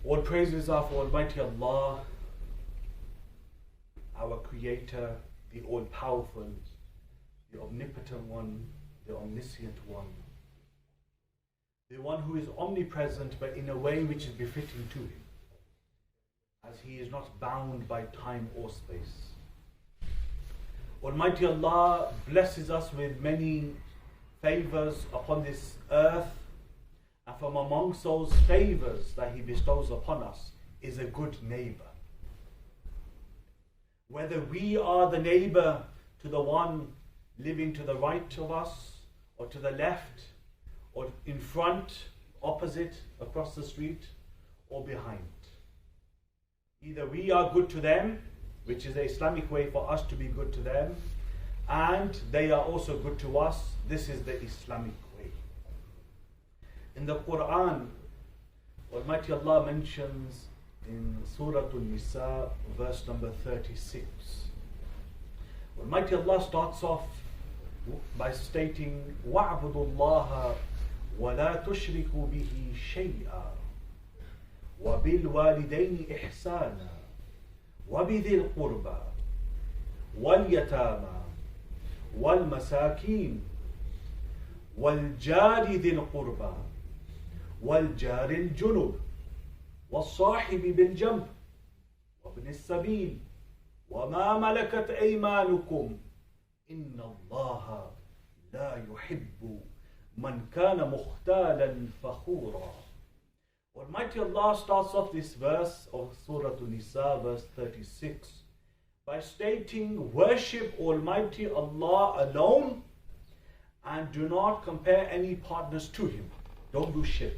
All praises are for Almighty Allah, our Creator, the All-Powerful, the Omnipotent One, the Omniscient One, the One who is omnipresent but in a way which is befitting to Him, as He is not bound by time or space. Almighty Allah blesses us with many favors upon this earth, and from amongst those favors that He bestows upon us is a good neighbor. Whether we are the neighbor to the one living to the right of us, or to the left, or in front, opposite, across the street, or behind. Either we are good to them, which is the Islamic way for us to be good to them, and they are also good to us. This is the Islamic way. In the Quran, Almighty Allah mentions in Surah An-Nisa, verse number 36. Almighty Allah starts off by stating, وَاعْبُدُوا اللَّهَ وَلَا تُشْرِكُوا بِهِ شَيْئًا وَبِالْوَالِدَيْنِ إِحْسَانًا وَبِذِي الْقُرْبَى وَالْيَتَامَى وَالْمَسَاكِينِ وَالْجَارِ ذِي الْقُرْبَى وَالْجَارِ الْجُنُبِ وَالصَّاحِبِ بِالْجَنْبِ وَابْنِ السَّبِيلِ وَمَا مَلَكَتْ أَيْمَانُكُمْ إِنَّ اللَّهَ لَا يُحِبُّ مَنْ كَانَ مُخْتَالًا فَخُورًا. Almighty Allah starts off this verse of Surah An-Nisa, verse 36, by stating, worship Almighty Allah alone and do not compare any partners to Him. Don't do shirk.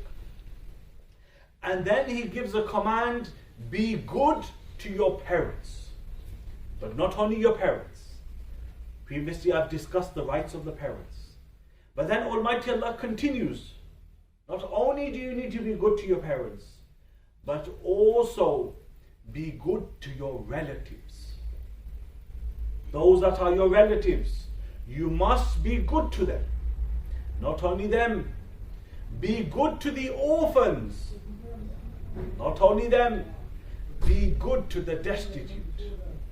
And then He gives a command, be good to your parents. But not only your parents. Previously I've discussed the rights of the parents. But then Almighty Allah continues, not only do you need to be good to your parents, but also be good to your relatives. Those that are your relatives, you must be good to them. Not only them, be good to the orphans. Not only them, be good to the destitute,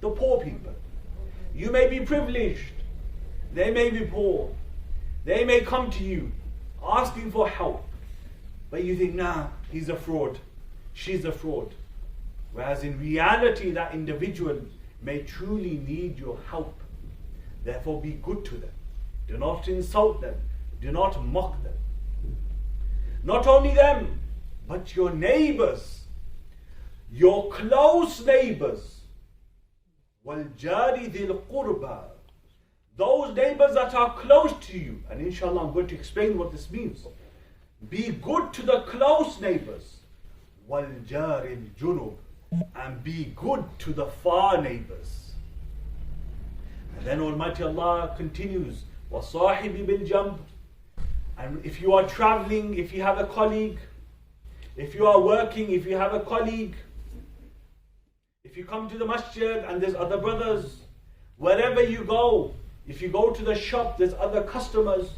the poor people. You may be privileged, they may be poor, they may come to you asking for help, but you think, nah, he's a fraud, she's a fraud. Whereas in reality, that individual may truly need your help. Therefore, be good to them. Do not insult them. Do not mock them. Not only them, but your neighbors, your close neighbors. وَالْجَارِ ذِي الْقُرْبَى, those neighbors that are close to you. And inshallah, I'm going to explain what this means. Be good to the close neighbors. وَالْجَارِ الْجُنُبِ, and be good to the far neighbors. And then Almighty Allah continues, وَصَاحِبِ بِالْجَنْبِ, and if you are traveling, if you have a colleague, if you are working, if you have a colleague, if you come to the masjid and there's other brothers, wherever you go, if you go to the shop, there's other customers,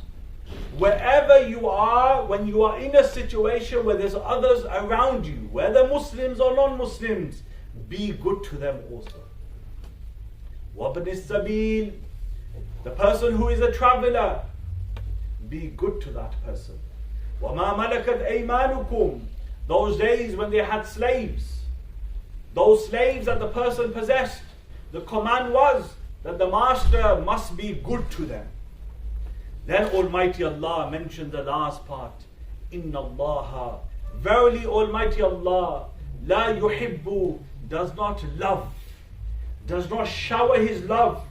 wherever you are, when you are in a situation where there's others around you, whether Muslims or non-Muslims, be good to them also. وَابْنِ السَّبِيلِ, the person who is a traveler, be good to that person. وَمَا مَلَكَتْ أَيْمَانُكُمْ, those days when they had slaves, those slaves that the person possessed, the command was that the master must be good to them. Then Almighty Allah mentioned the last part, Inna Allah, verily Almighty Allah, La yuhibbu, does not love, does not shower His love,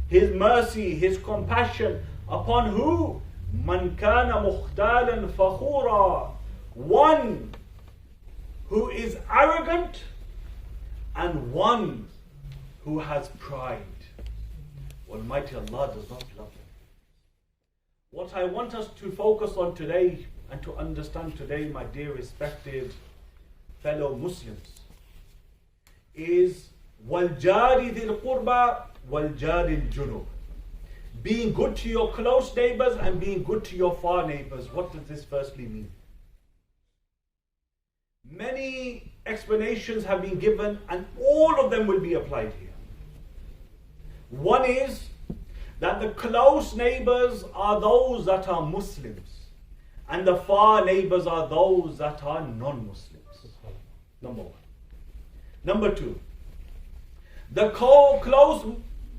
His mercy, His compassion upon who? Man kana mukhtalan fakhura, one who is arrogant and one who has pride. Almighty Allah does not love them. What I want us to focus on today and to understand today, my dear respected fellow Muslims, is وَالْجَارِ ذِي الْقُرْبَى وَالْجَارِ الْجُنُبِ, being good to your close neighbors and being good to your far neighbors. What does this firstly mean? Many explanations have been given, and all of them will be applied here. One is that the close neighbors are those that are Muslims, and the far neighbors are those that are non-Muslims. Number one. Number two, the close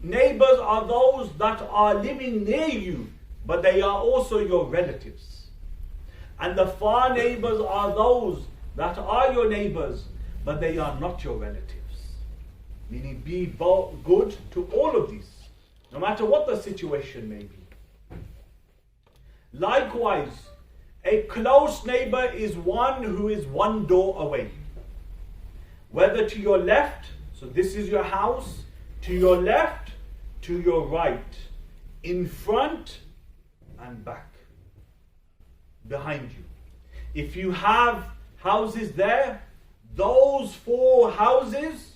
neighbors are those that are living near you, but they are also your relatives. And the far neighbors are those that are your neighbors, but they are not your relatives. Meaning, be good to all of these, no matter what the situation may be. Likewise, a close neighbor is one who is one door away. Whether to your left, so this is your house, to your left, to your right, in front and back, behind you. If you have houses there, those 4 houses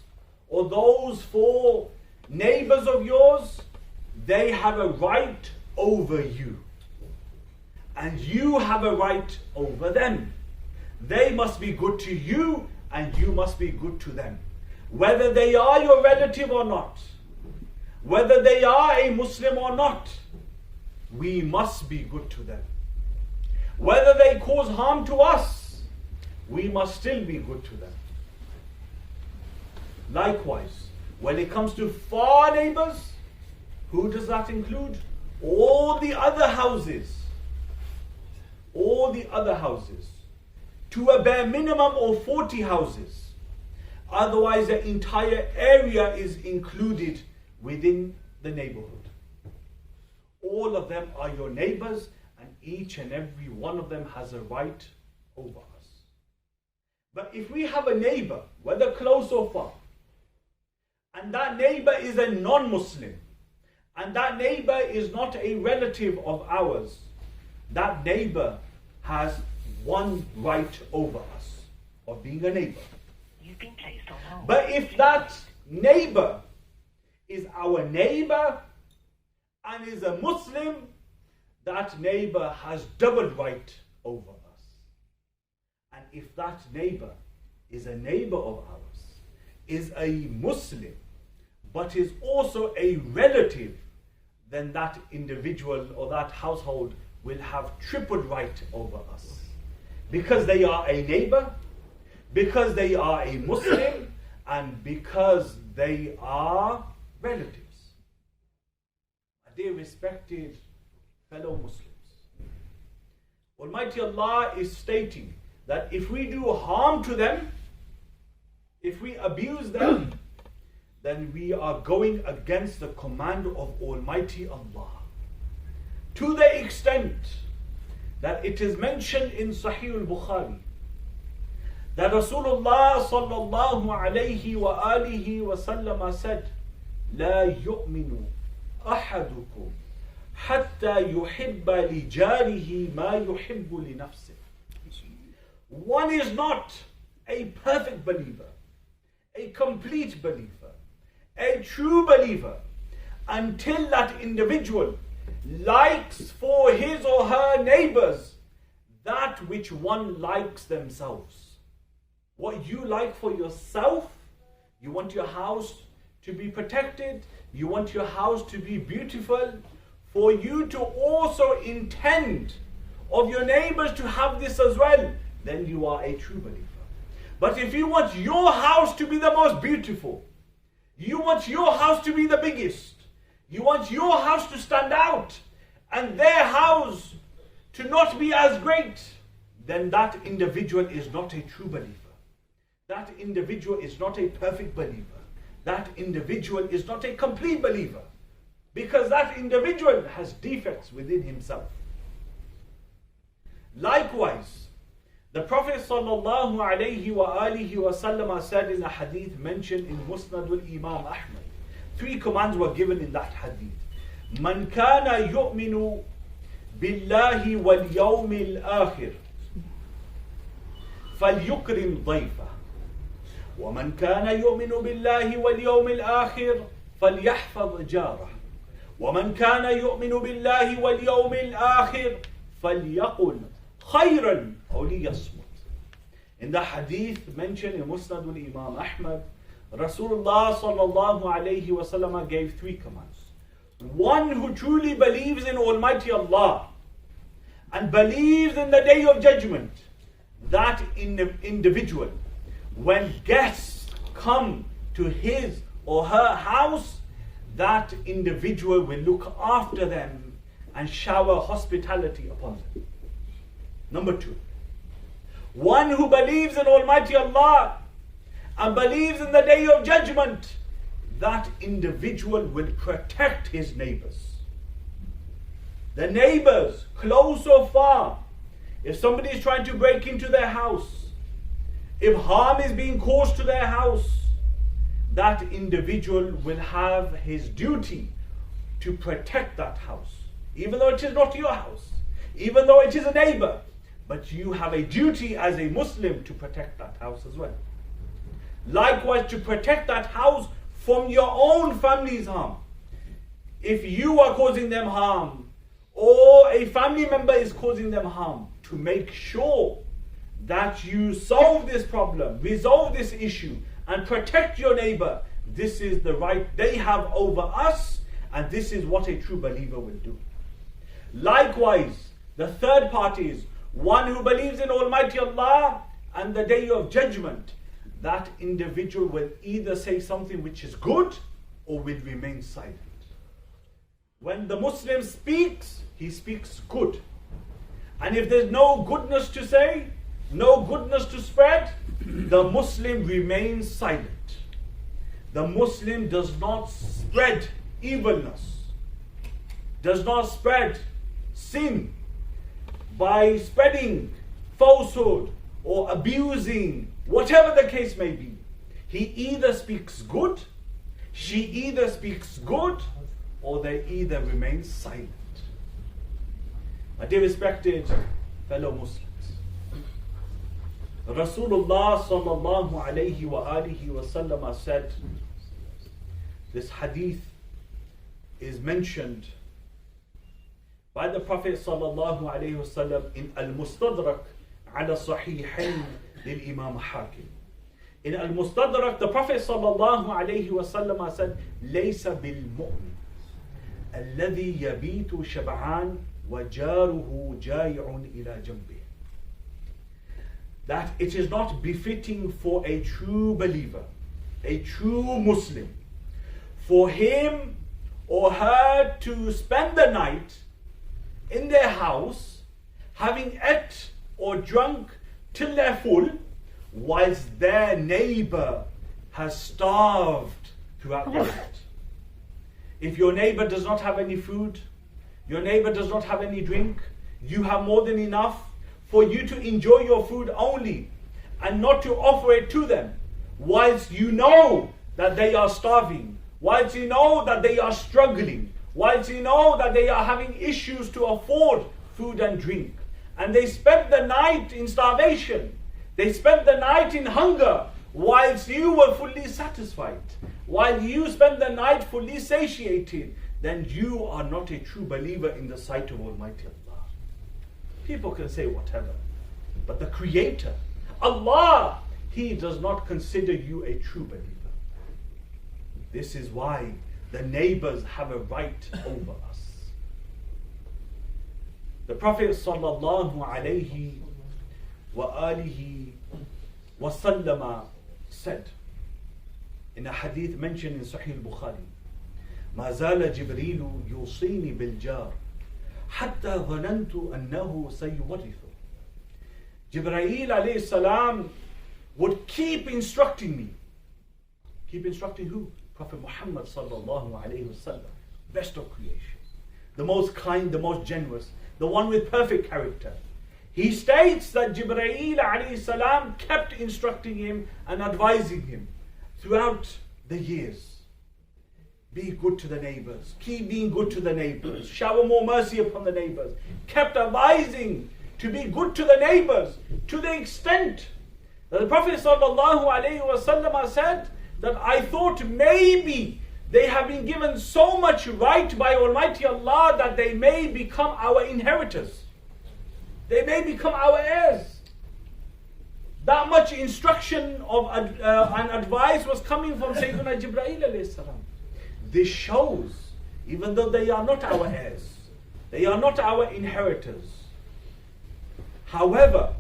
or those 4 neighbors of yours, they have a right over you. And you have a right over them. They must be good to you and you must be good to them. Whether they are your relative or not, whether they are a Muslim or not, we must be good to them. Whether they cause harm to us, we must still be good to them. Likewise, when it comes to far neighbors, who does that include? All the other houses. All the other houses. To a bare minimum of 40 houses. Otherwise, the entire area is included within the neighborhood. All of them are your neighbors, and each and every one of them has a right over us. But if we have a neighbor, whether close or far, and that neighbor is a non-Muslim, and that neighbor is not a relative of ours, that neighbor has one right over us, of being a neighbor. You've been placed on hold. But if that neighbor is our neighbor and is a Muslim, that neighbor has double right over us. And if that neighbor is a neighbor of ours, is a Muslim, but is also a relative, then that individual or that household will have triple right over us. Because they are a neighbor, because they are a Muslim, and because they are relatives. Dear respected fellow Muslims, Almighty Allah is stating that if we do harm to them, if we abuse them, then we are going against the command of Almighty Allah. To the extent that it is mentioned in Sahih al-Bukhari that Rasulullah sallallahu alayhi wa alihi wa sallam said, لا يؤمن أحدكم حتى يحب لجاره ما يحب لنفسه. One is not a perfect believer, a complete believer, a true believer, until that individual likes for his or her neighbors that which one likes themselves. What you like for yourself, you want your house to be protected, you want your house to be beautiful, for you to also intend of your neighbors to have this as well, then you are a true believer. But if you want your house to be the most beautiful, you want your house to be the biggest, you want your house to stand out, and their house to not be as great, then that individual is not a true believer. That individual is not a perfect believer. That individual is not a complete believer. Because that individual has defects within himself. Likewise, the Prophet sallallahu alayhi wa alihi wa sallam said in a hadith mentioned in Musnad al-Imam Ahmad. 3 commands were given in that hadith. Man kana yu'minu billahi wal yawmil akhir falyukrim ضيفه ومن كان يؤمن بالله واليوم الآخر فليحفظ جاره ومن كان يؤمن بالله واليوم الآخر فليقل خيرا أو ليصمت. In the hadith mentioned in Musnad al-Imam Ahmad, Rasulullah sallallahu alayhi wasallam gave 3 commands. One who truly believes in Almighty Allah and believes in the Day of Judgment, that individual, when guests come to his or her house, that individual will look after them and shower hospitality upon them. Number 2, one who believes in Almighty Allah and believes in the Day of Judgment, that individual will protect his neighbors. The neighbors, close or far, if somebody is trying to break into their house, if harm is being caused to their house, that individual will have his duty to protect that house. Even though it is not your house, even though it is a neighbor, but you have a duty as a Muslim to protect that house as well. Likewise, to protect that house from your own family's harm. If you are causing them harm, or a family member is causing them harm, to make sure that you solve this problem, resolve this issue, and protect your neighbor. This is the right they have over us, and this is what a true believer will do. Likewise, the third party is one who believes in Almighty Allah and the Day of Judgment. That individual will either say something which is good or will remain silent. When the Muslim speaks, he speaks good. And if there's no goodness to say, no goodness to spread, the Muslim remains silent. The Muslim does not spread evilness, does not spread sin by spreading falsehood or abusing, whatever the case may be. He either speaks good, she either speaks good, or they either remain silent. My dear respected fellow Muslims, Rasulullah sallallahu alayhi wa alihi wa sallam said, this hadith is mentioned by the Prophet sallallahu alayhi wa sallam in Al-Mustadrak ala Sahihain lil Imam Hakim. In Al-Mustadrak, the Prophet sallallahu alayhi wa sallam said, "Laysa bil mu'min alladhi yabitu shab'an wa jaruhu jai'un ila janbih." That it is not befitting for a true believer, a true Muslim, for him or her to spend the night in their house, having ate or drunk till they're full, whilst their neighbor has starved throughout the night. If your neighbor does not have any food, your neighbor does not have any drink, you have more than enough for you to enjoy your food only and not to offer it to them, whilst you know that they are starving, whilst you know that they are struggling, whilst you know that they are having issues to afford food and drink, and they spent the night in starvation, they spent the night in hunger, whilst you were fully satisfied, while you spent the night fully satiated, then you are not a true believer in the sight of Almighty Allah. People can say whatever, but the Creator, Allah, He does not consider you a true believer. This is why the neighbors have a right over us. The Prophet sallallahu alayhi wa alihi wa sallama said in a hadith mentioned in Sahih al-Bukhari, "Ma zala Jibreel yusini bil jar hatta dhanantu annahu sayuwarithu." Jibreel alayhi salam would keep instructing me. Keep instructing who? Prophet Muhammad sallallahu alayhi wasallam, best of creation, the most kind, the most generous, the one with perfect character. He states that Jibreel alayhi salam kept instructing him and advising him throughout the years. Be good to the neighbors, keep being good to the neighbors, shower more mercy upon the neighbors. Kept advising to be good to the neighbors to the extent that the Prophet sallallahu alayhi wasallam said that I thought maybe they have been given so much right by Almighty Allah that they may become our inheritors. They may become our heirs. That much instruction of and advice was coming from Sayyidina Jibreel alayhi salam. This shows, even though they are not our heirs, they are not our inheritors, however,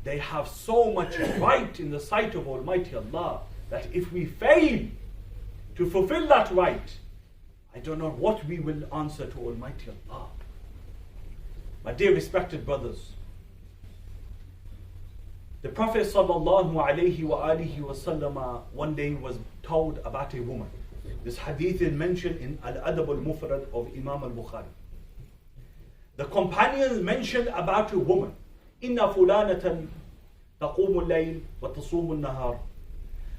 they have so much right in the sight of Almighty Allah that if we fail to fulfill that right, I don't know what we will answer to Almighty Allah. My dear respected brothers, the Prophet sallallahu alaihi wasallam one day was told about a woman. This hadith is mentioned in Al-Adab al-Mufrad of Imam al-Bukhari. The companions mentioned about a woman. Inna fulanatan taqumu al-layl wa tasumu al-nahar.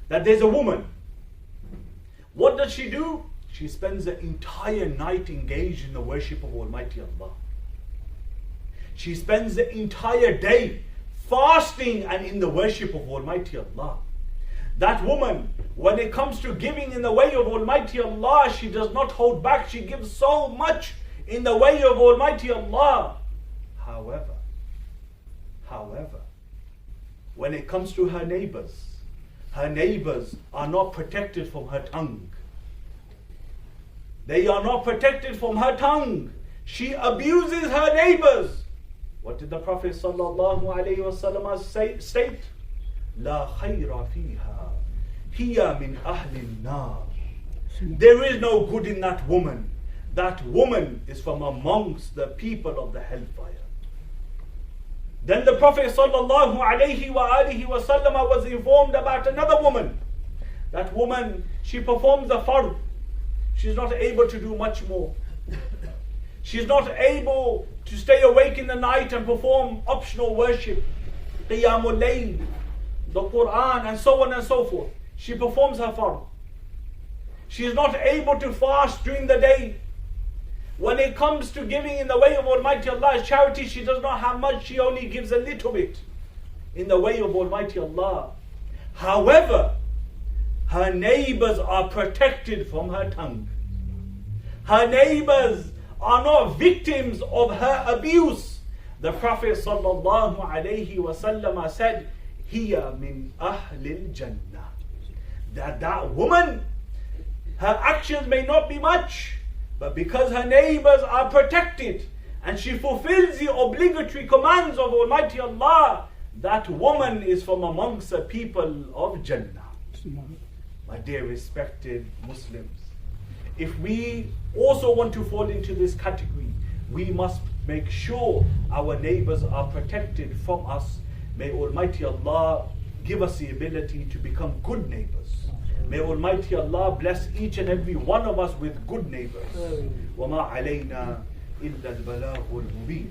That there's a woman. What does she do? She spends the entire night engaged in the worship of Almighty Allah. She spends the entire day fasting and in the worship of Almighty Allah. That woman, when it comes to giving in the way of Almighty Allah, she does not hold back. She gives so much in the way of Almighty Allah. However, when it comes to her neighbors are not protected from her tongue. They are not protected from her tongue. She abuses her neighbors. What did the Prophet sallallahu alaihi wasallam state? La khayra fiha, hiya min ahli nar. There is no good in that woman. That woman is from amongst the people of the hellfire. Then the Prophet sallallahu alaihi wasallam was informed about another woman. That woman, she performs the fard. She's not able to do much more. She's not able to stay awake in the night and perform optional worship, Qiyamul Layl, the Quran, and so on and so forth. She performs her fard. She is not able to fast during the day. When it comes to giving in the way of Almighty Allah's charity, she does not have much. She only gives a little bit in the way of Almighty Allah. However, her neighbors are protected from her tongue. Her neighbors are not victims of her abuse. The Prophet sallallahu alaihi wasallam said, "Hiya min ahlil jannah." That woman, her actions may not be much, but because her neighbors are protected and she fulfills the obligatory commands of Almighty Allah, that woman is from amongst the people of Jannah. My dear respected Muslims, if we also want to fall into this category, we must make sure our neighbors are protected from us. May Almighty Allah give us the ability to become good neighbors. May Almighty Allah bless each and every one of us with good neighbors. وَمَا عَلَيْنَا إِلَّا الْبَلَاغُ الْمُبِينُ.